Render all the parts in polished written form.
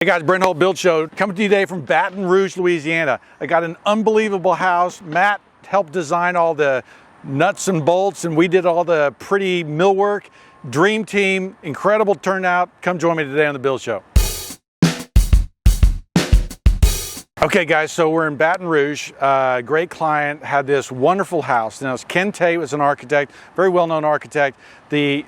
Hey guys, Brent Hull Build Show coming to you today from Baton Rouge, Louisiana. I got an unbelievable house. Matt helped design all the nuts and bolts, and we did all the pretty millwork. Dream team, incredible turnout. Come join me today on the Build Show. Okay guys, so we're in Baton Rouge. Great client had this wonderful house. Now, Ken Tate was an architect, very well-known architect. The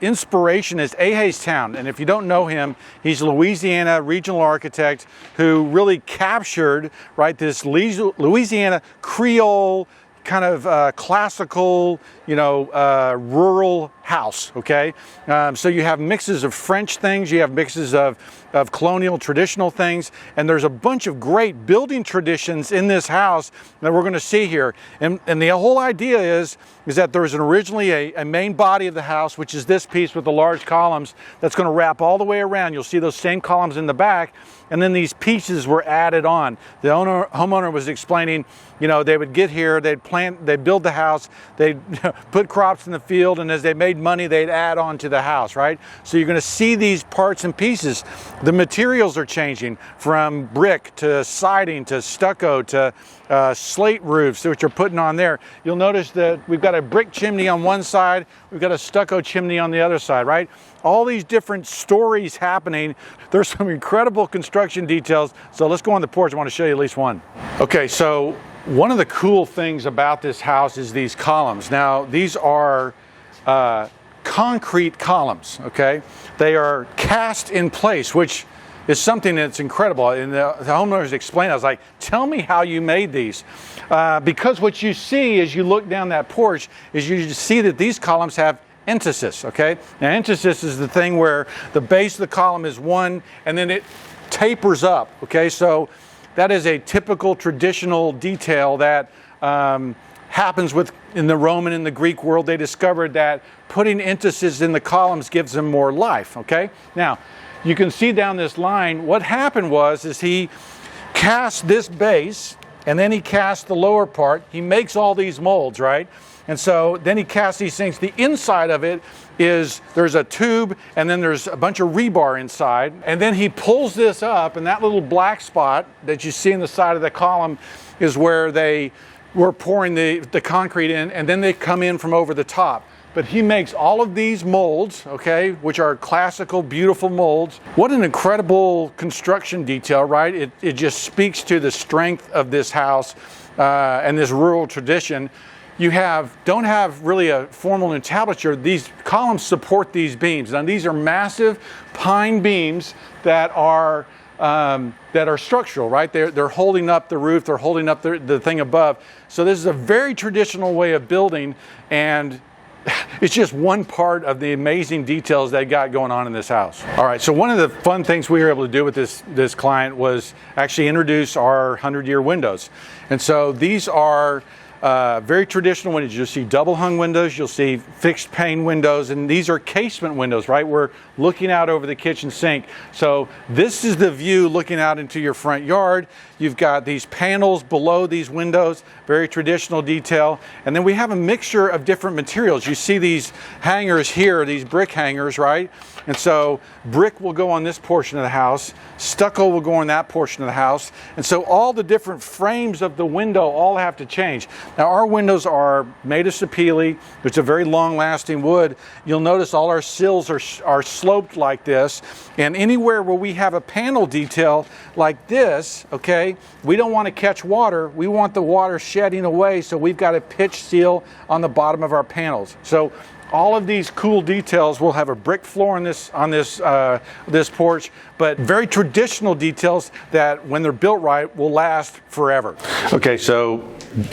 inspiration is Town, and if you don't know him, he's a Louisiana regional architect who really captured, right, this Louisiana Creole kind of classical, rural house, okay? So you have mixes of French things, you have mixes of colonial traditional things, and there's a bunch of great building traditions in this house that we're gonna see here. And the whole idea is that there was originally a main body of the house, which is this piece with the large columns that's gonna wrap all the way around. You'll see those same columns in the back, and then these pieces were added on. The homeowner was explaining, they would get here, they'd build the house, they'd put crops in the field, and as they made money, they'd add on to the house, right? So you're gonna see these parts and pieces. The materials are changing from brick to siding to stucco to slate roofs, which are putting on there. You'll notice that we've got a brick chimney on one side, we've got a stucco chimney on the other side, right? All these different stories happening. There's some incredible construction details. So let's go on the porch. I want to show you at least one. Okay, so one of the cool things about this house is these columns. Now, these are concrete columns, okay? They are cast in place, which is something that's incredible. And the homeowners explained, I was like, tell me how you made these. Because what you see as you look down that porch is you see that these columns have entasis, okay? Now, entasis is the thing where the base of the column is one and then it tapers up, okay? So that is a typical traditional detail that happens in the Roman and the Greek world. They discovered that putting entasis in the columns gives them more life, okay? Now, you can see down this line, what happened is he cast this base and then he cast the lower part. He makes all these molds, right? And so then he casts these things. The inside of it is, there's a tube and then there's a bunch of rebar inside. And then he pulls this up, and that little black spot that you see in the side of the column is where they were pouring the concrete in, and then they come in from over the top. But he makes all of these molds, okay, which are classical, beautiful molds. What an incredible construction detail, right? It just speaks to the strength of this house and this rural tradition. You don't have really a formal entablature. These columns support these beams. Now, these are massive pine beams that are structural, right? They're holding up the roof, they're holding up the thing above. So this is a very traditional way of building, and it's just one part of the amazing details they got going on in this house. All right, so one of the fun things we were able to do with this client was actually introduce our 100-year windows. And so these are very traditional windows. You'll see double hung windows, you'll see fixed pane windows, and these are casement windows, right? We're looking out over the kitchen sink. So this is the view looking out into your front yard. You've got these panels below these windows, very traditional detail. And then we have a mixture of different materials. You see these hangers here, these brick hangers, right? And so brick will go on this portion of the house, stucco will go on that portion of the house. And so all the different frames of the window all have to change. Now, our windows are made of sapele. It's a very long-lasting wood. You'll notice all our sills are sloped like this. And anywhere where we have a panel detail like this, okay, we don't want to catch water. We want the water shedding away, so we've got a pitch seal on the bottom of our panels. So all of these cool details. We'll have a brick floor on this porch, but very traditional details that, when they're built right, will last forever. Okay, so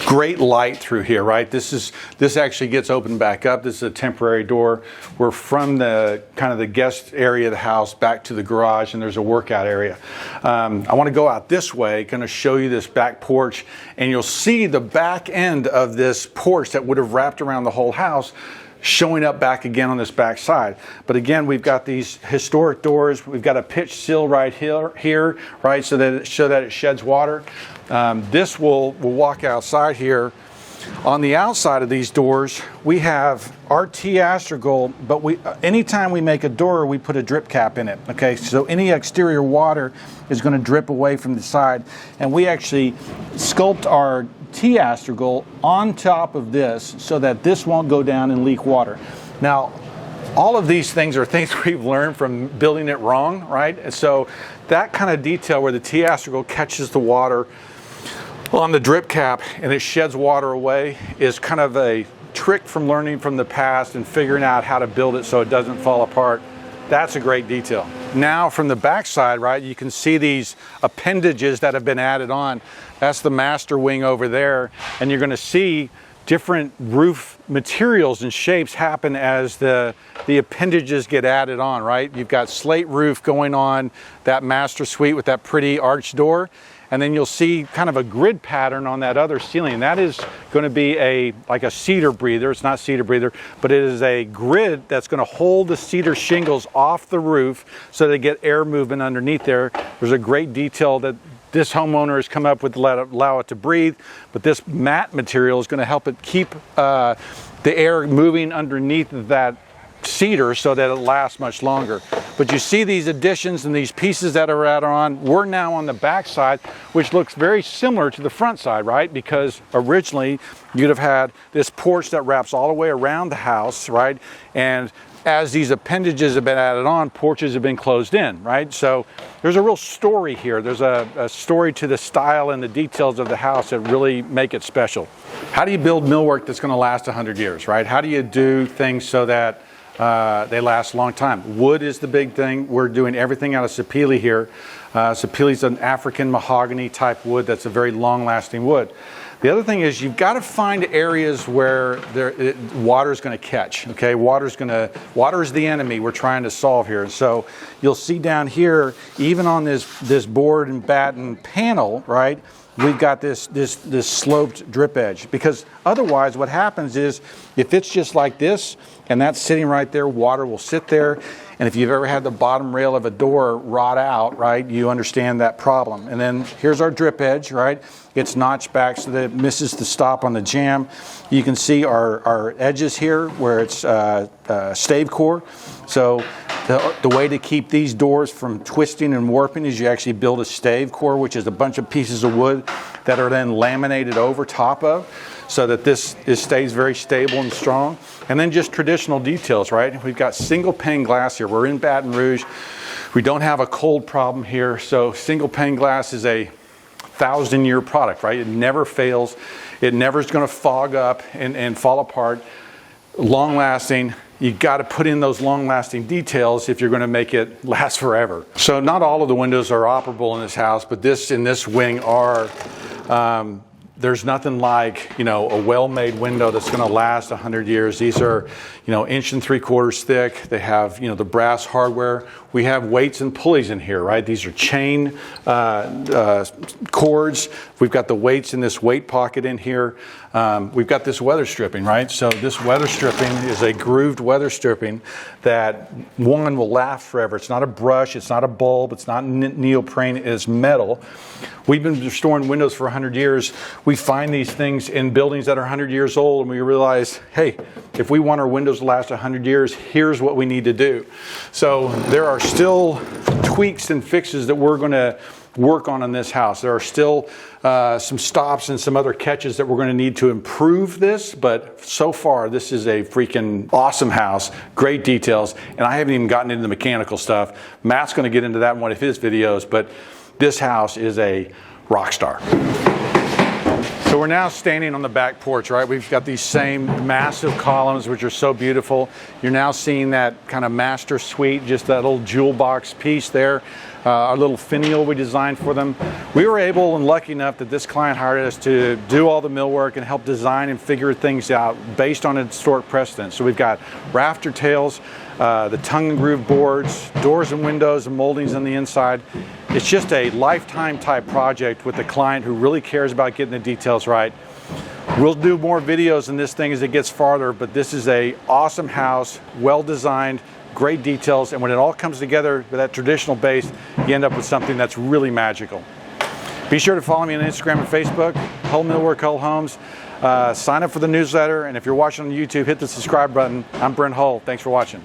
great light through here, right? This actually gets opened back up. This is a temporary door. We're from the kind of the guest area of the house back to the garage, and there's a workout area. I want to go out this way, kind of show you this back porch, and you'll see the back end of this porch that would have wrapped around the whole house showing up back again on this back side. But again, we've got these historic doors. We've got a pitch sill right here, right, so that it sheds water. This will walk outside here, On the outside of these doors, we have our T-astragal, but anytime we make a door, we put a drip cap in it, okay? So any exterior water is going to drip away from the side, and we actually sculpt our T-astragal on top of this so that this won't go down and leak water. Now, all of these things are things we've learned from building it wrong, right? And so that kind of detail where the T-astragal catches the water on the drip cap and it sheds water away is kind of a trick from learning from the past and figuring out how to build it so it doesn't fall apart. That's a great detail. Now from the back side, right, you can see these appendages that have been added on. That's the master wing over there, and you're going to see different roof materials and shapes happen as the appendages get added on, right? You've got slate roof going on that master suite with that pretty arched door. And then you'll see kind of a grid pattern on that other ceiling. That is going to be like a cedar breather. It's not cedar breather, but it is a grid that's going to hold the cedar shingles off the roof so they get air movement underneath there. There's a great detail that this homeowner has come up with to allow it to breathe, but this mat material is going to help it keep the air moving underneath that cedar so that it lasts much longer. But you see these additions and these pieces that are added on. We're now on the back side, which looks very similar to the front side, right? Because originally you'd have had this porch that wraps all the way around the house, right? And as these appendages have been added on, porches have been closed in, right? So there's a real story here. There's a story to the style and the details of the house that really make it special. How do you build millwork that's going to last 100 years, right? How do you do things so that they last a long time? Wood is the big thing. We're doing everything out of sapele here. Sapele is an African mahogany type wood that's a very long-lasting wood. The other thing is you've got to find areas where water is going to catch. Okay, water is the enemy we're trying to solve here. So you'll see down here, even on this board and batten panel, right? We've got this sloped drip edge, because otherwise what happens is if it's just like this and that's sitting right there, water will sit there. And if you've ever had the bottom rail of a door rot out, right, you understand that problem. And then here's our drip edge, right? It's notched back so that it misses the stop on the jamb. You can see our edges here where it's stave core. So the way to keep these doors from twisting and warping is you actually build a stave core, which is a bunch of pieces of wood that are then laminated over top of, so that this stays very stable and strong. And then just traditional details, right? We've got single pane glass here. We're in Baton Rouge. We don't have a cold problem here, so single pane glass is a 1,000-year product, right? It never fails. It never is going to fog up and fall apart. Long lasting. You got to put in those long-lasting details if you're going to make it last forever. So not all of the windows are operable in this house, but in this wing are. There's nothing like, a well-made window that's going to last 100 years. These are, 1 3/4 inches thick. They have, the brass hardware. We have weights and pulleys in here, right? These are chain cords. We've got the weights in this weight pocket in here. We've got this weather stripping, right? So this weather stripping is a grooved weather stripping that will last forever. It's not a brush. It's not a bulb. It's not neoprene. It is metal. We've been restoring windows for 100 years. We find these things in buildings that are 100 years old, and we realize, hey, if we want our windows to last 100 years, here's what we need to do. So there are still tweaks and fixes that we're going to work on in this house. There are still some stops and some other catches that we're going to need to improve this, but so far this is a freaking awesome house, great details, and I haven't even gotten into the mechanical stuff. Matt's going to get into that in one of his videos, but this house is a rock star. So we're now standing on the back porch, right? We've got these same massive columns, which are so beautiful. You're now seeing that kind of master suite, just that little jewel box piece there. Our little finial we designed for them. We were able and lucky enough that this client hired us to do all the millwork and help design and figure things out based on historic precedent. So we've got rafter tails, the tongue and groove boards, doors and windows and moldings on the inside. It's just a lifetime type project with a client who really cares about getting the details right. We'll do more videos in this thing as it gets farther, but this is a awesome house, well designed, great details, and when it all comes together with that traditional base, you end up with something that's really magical. Be sure to follow me on Instagram and Facebook, Hull Millwork, Hull Homes. Sign up for the newsletter, and if you're watching on YouTube, hit the subscribe button. I'm Brent Hull. Thanks for watching.